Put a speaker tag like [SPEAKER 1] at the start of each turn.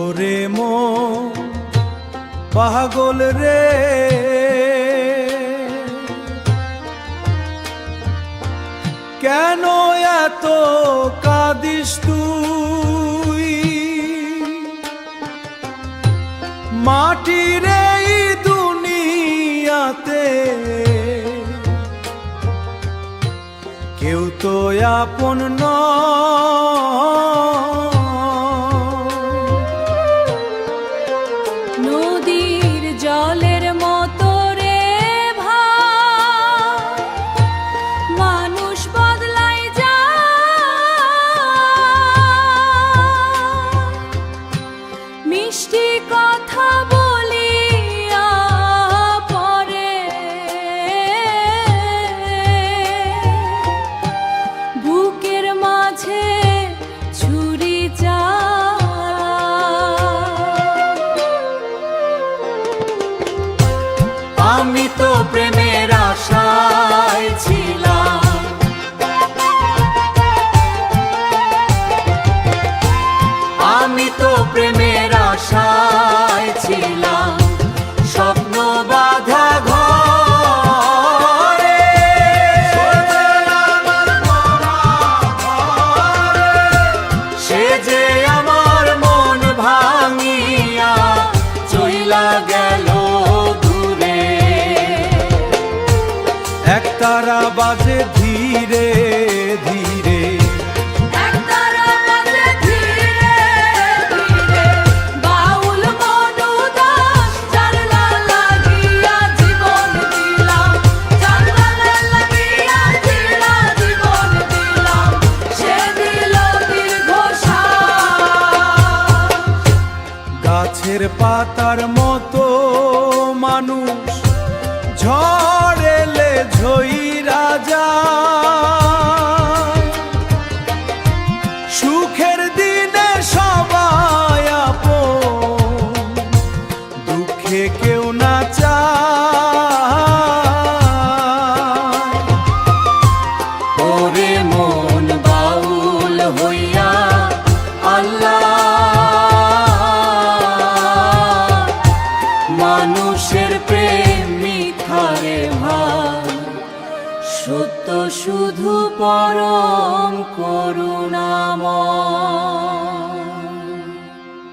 [SPEAKER 1] ওরে মন পাগল রে, কেন এত কাঁদিস তুই? মাটির এই দুনিয়াতে কেউ তো আপন নয়।
[SPEAKER 2] নদীর জলের মতো রে ভাই, মানুষ বদলাই যায়। মিষ্টি কথা বলিয়া পরে বুকের মাঝে ছুরি
[SPEAKER 3] আমি তো প্রেমের আশায় ছিলাম, আমি তো প্রেমের আশায় ছিলাম, স্বপ্ন বাঁধা ঘরে সে যে আমার মন ভাঙিয়া চইলা গেল।
[SPEAKER 1] একতারা বাজে ধীরে ধীরে,
[SPEAKER 2] একতারা বাজে ধীরে ধীরে, বাউল মনুদাস জানলা লাগিয়া জীবন দিলাম, জানলা লাগিয়া জীবন দিলাম, সে দিল দীর্ঘশ্বাস।
[SPEAKER 1] গাছের পাতার মতো মানুষ ঝড় এলে ঝইরা যায়। সুখের দিনে সবাই আপন, দুঃখে কেউ না চায়।
[SPEAKER 3] ওরে মন বাউল হইয়া আল্লাহ মানুষের প্রেম মিথারে ভাই, সত্য শুধু পরম করুণাময়।